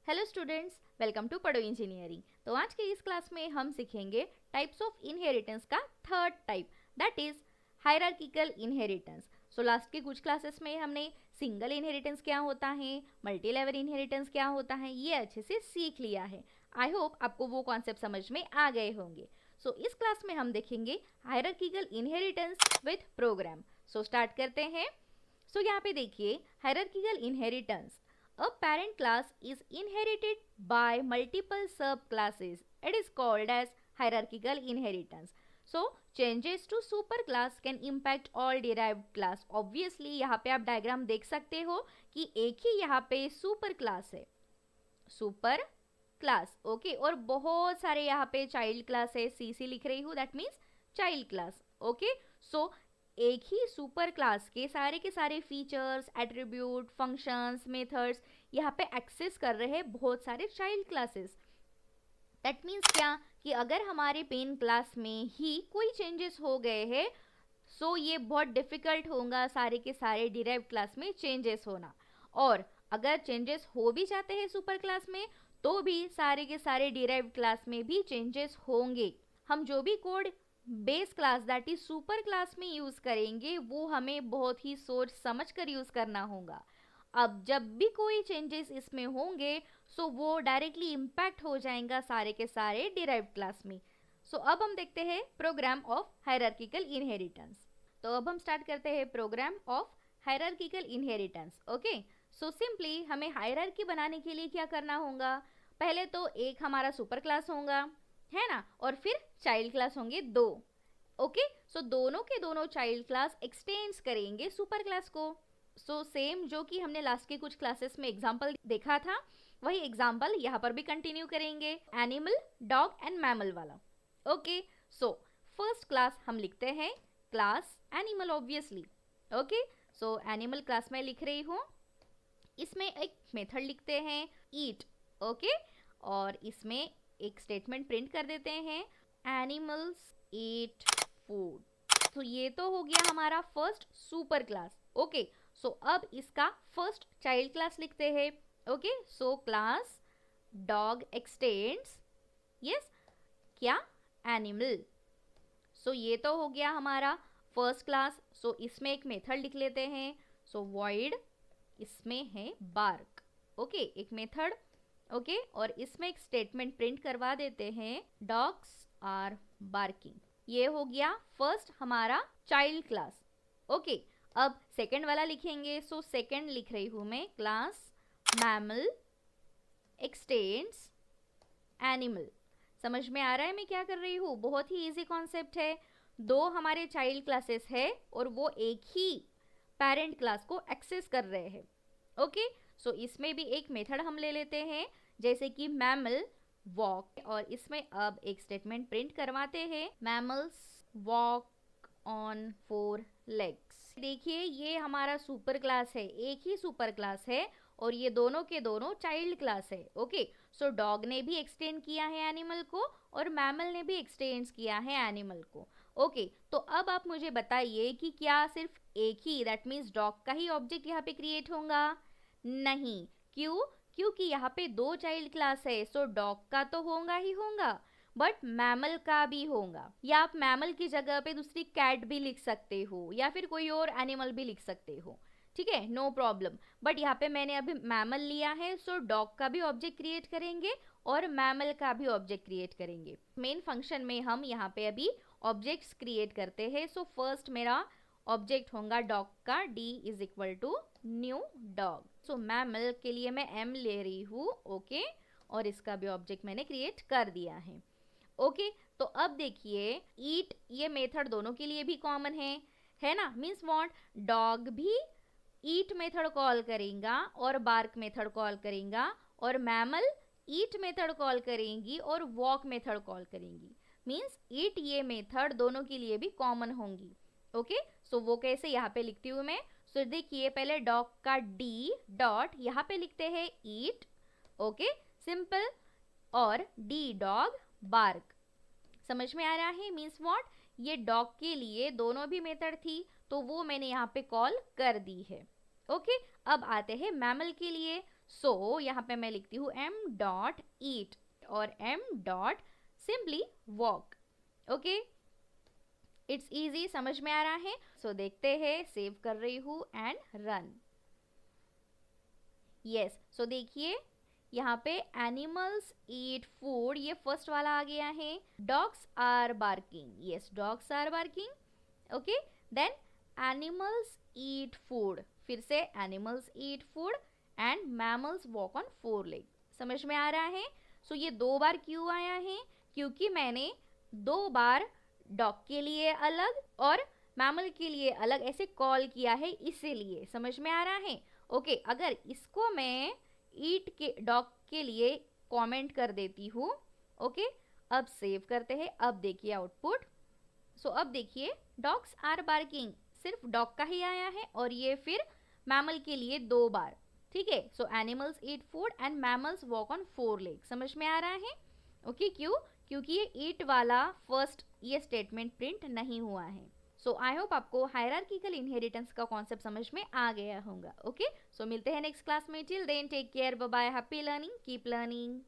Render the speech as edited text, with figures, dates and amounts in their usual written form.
Hello students, welcome to पढ़ो engineering. तो आज के इस क्लास में हम सीखेंगे टाइप्स ऑफ इनहेरिटेंस का third type, that is hierarchical inheritance. So last के कुछ क्लासेस में हमने सिंगल इनहेरिटेंस क्या होता है, मल्टी लेवल इनहेरिटेंस क्या होता है, ये अच्छे से सीख लिया है। आई होप आपको वो कॉन्सेप्ट समझ में आ गए होंगे। सो इस क्लास में हम देखेंगे hierarchical inheritance with program. So start करते हैं। सो यहाँ पे देखिए, hierarchical inheritance, a parent class is inherited by multiple subclasses. It is called as hierarchical inheritance. So changes to superclass can impact all derived class. Obviously यहाँ पे आप diagram देख सकते हो कि एक ही यहाँ पे सुपर क्लास है, सुपर क्लास, ओके, और बहुत सारे यहाँ पे चाइल्ड क्लास है। सी लिख रही हूँ, that means child class, okay. So एक ही सुपर क्लास के सारे फीचर्स, एट्रीब्यूट, फंक्शंस, मेथड्स यहाँ पे एक्सेस कर रहे हैं बहुत सारे चाइल्ड क्लासेस। दैट मीन्स क्या कि अगर हमारे पेन क्लास में ही कोई चेंजेस हो गए हैं, सो ये बहुत डिफिकल्ट होगा सारे के सारे डिराइव क्लास में चेंजेस होना। और अगर चेंजेस हो भी जाते हैं सुपर क्लास में, तो भी सारे के सारे डिराइव क्लास में भी चेंजेस होंगे। हम जो भी code base class that is super class में यूज करेंगे, वो हमें बहुत ही सोच समझ कर यूज करना होगा। अब जब भी कोई चेंजेस इसमें होंगे, सो वो डायरेक्टली इम्पैक्ट हो जाएगा सारे के सारे डिराइव्ड क्लास में। सो अब हम देखते हैं प्रोग्राम ऑफ हायरार्किकल इनहेरिटेंस। तो अब हम स्टार्ट करते हैं program of hierarchical inheritance, okay. So simply हमें हायरार्की बनाने के लिए क्या करना होगा, पहले तो एक हमारा सुपर क्लास होगा, है ना, और फिर चाइल्ड क्लास होंगे दो, ओके। सो दोनों के दोनों चाइल्ड क्लास एक्सटेंड्स करेंगे सुपर क्लास को। सो सेम जो कि हमने लास्ट के कुछ क्लासेस में एग्जाम्पल देखा था, वही एग्जाम्पल यहाँ पर भी कंटिन्यू करेंगे, एनिमल, डॉग एंड मैमल वाला, ओके। सो फर्स्ट क्लास हम लिखते हैं class animal, obviously, okay. So animal class में लिख रही हूँ, इसमें एक मेथड लिखते हैं ईट, ओके, और इसमें एक स्टेटमेंट प्रिंट कर देते हैं, एनिमल्स ईट फूड। तो ये तो हो गया हमारा फर्स्ट सुपर क्लास, ओके। सो अब इसका फर्स्ट चाइल्ड क्लास लिखते हैं, okay. So class dog x tends, yes, क्या, एनिमल। सो ये तो हो गया हमारा फर्स्ट क्लास। सो इसमें एक मेथड लिख लेते हैं, सो वॉइड, इसमें है बार्क, ओके, एक मेथड, ओके, और इसमें एक स्टेटमेंट प्रिंट करवा देते हैं, डॉग्स आर बार्किंग। ये हो गया फर्स्ट हमारा चाइल्ड क्लास, ओके। अब सेकंड वाला लिखेंगे। सो सेकंड लिख रही हूं मैं, क्लास मैमल एक्सटेंड्स एनिमल। समझ में आ रहा है मैं क्या कर रही हूँ, बहुत ही इजी कॉन्सेप्ट है। दो हमारे चाइल्ड क्लासेस है और वो एक ही पेरेंट क्लास को एक्सेस कर रहे हैं, ओके। सो इसमें भी एक मेथड हम ले लेते हैं, जैसे कि मैमल वॉक, और इसमें अब एक स्टेटमेंट प्रिंट करवाते हैं, मैमल्स वॉक ऑन 4 लेग्स। देखिए ये हमारा सुपर क्लास है, एक ही सुपर क्लास है, और ये दोनों के दोनों चाइल्ड क्लास है, ओके। सो डॉग ने भी एक्सटेंड किया है एनिमल को, और मैमल ने भी एक्सटेंड किया है एनिमल को, ओके। तो अब आप मुझे बताइए कि क्या सिर्फ एक ही, दैट मीन्स डॉग का ही ऑब्जेक्ट यहाँ पे क्रिएट होगा? नहीं, क्यों? क्योंकि यहाँ पे दो चाइल्ड क्लास है, सो डॉग का तो होगा ही होगा, बट मैमल का भी होगा। या आप मैमल की जगह पे दूसरी कैट भी लिख सकते हो, या फिर कोई और एनिमल भी लिख सकते हो, ठीक है, नो प्रॉब्लम। बट यहाँ पे मैंने अभी मैमल लिया है, सो डॉग का भी ऑब्जेक्ट क्रिएट करेंगे और मैमल का भी ऑब्जेक्ट क्रिएट करेंगे। मेन फंक्शन में हम यहाँ पे अभी ऑब्जेक्ट्स क्रिएट करते हैं। सो फर्स्ट मेरा ऑब्जेक्ट होगा डॉग का, D is equal to new dog. So mammal के लिए मैं एम ले रही हूँ, ओके, और इसका भी ऑब्जेक्ट मैंने क्रिएट कर दिया है, ओके। तो अब देखिए ईट, ये मेथड दोनों के लिए भी कॉमन है ना, मीन्स व्हाट, डॉग भी ईट मेथड कॉल करेगा और बार्क मेथड कॉल करेगा, और मैमल ईट मेथड कॉल करेंगी और वॉक मेथड कॉल करेंगी। मीन्स ईट ये मेथड दोनों के लिए भी कॉमन होंगी, ओके। सो वो कैसे, यहाँ पे लिखती हूँ मैं। सो देखिए पहले डॉग का डी डॉट यहाँ पे लिखते हैं ईट, ओके, सिंपल, और डी डॉग बार्क। समझ में आ रहा है, मीन्स व्हाट, ये डॉग के लिए दोनों भी मेथड थी, तो वो मैंने यहाँ पे कॉल कर दी है, ओके। अब आते हैं मैमल के लिए। सो यहाँ पे मैं लिखती हूँ m डॉट ईट और m dot simply walk. Okay, it's easy, समझ में आ रहा है। सो देखते हैं, सेव कर रही हूँ एंड रन। यस, सो देखिए यहाँ पे एनिमल्स ईट फूड, ये फर्स्ट वाला आ गया है। Dogs are barking, yes dogs are barking. Okay, then animals eat food, फिर से animals eat food and mammals walk on 4 leg. समझ में आ रहा है। सो ये 2 बार क्यों आया है? क्योंकि मैंने 2 बार डॉग के लिए अलग और मैमल के लिए अलग ऐसे कॉल किया है, इसीलिए। समझ में आ रहा है। ओके, अगर इसको मैं ईट के डॉग के लिए कमेंट कर देती हूँ। ओके, अब सेव करते हैं। अब देखिए आउटपुट। सो अब देखिए डॉग्स आर बार्किंग सिर्फ डॉग का ही आया है और ये फिर मैमल के लिए 2 बार। ठीक है, सो animals eat food and mammals walk on 4 leg. समझ में आ रहा है। ओके, क्यों? क्योंकि ये ईट वाला फर्स्ट ये स्टेटमेंट प्रिंट नहीं हुआ है। सो आई होप आपको हायरार्किकल इनहेरिटेंस का कॉन्सेप्ट समझ में आ गया होगा। ओके, सो मिलते हैं नेक्स्ट क्लास में। Till then take care, bye bye, happy learning, keep learning.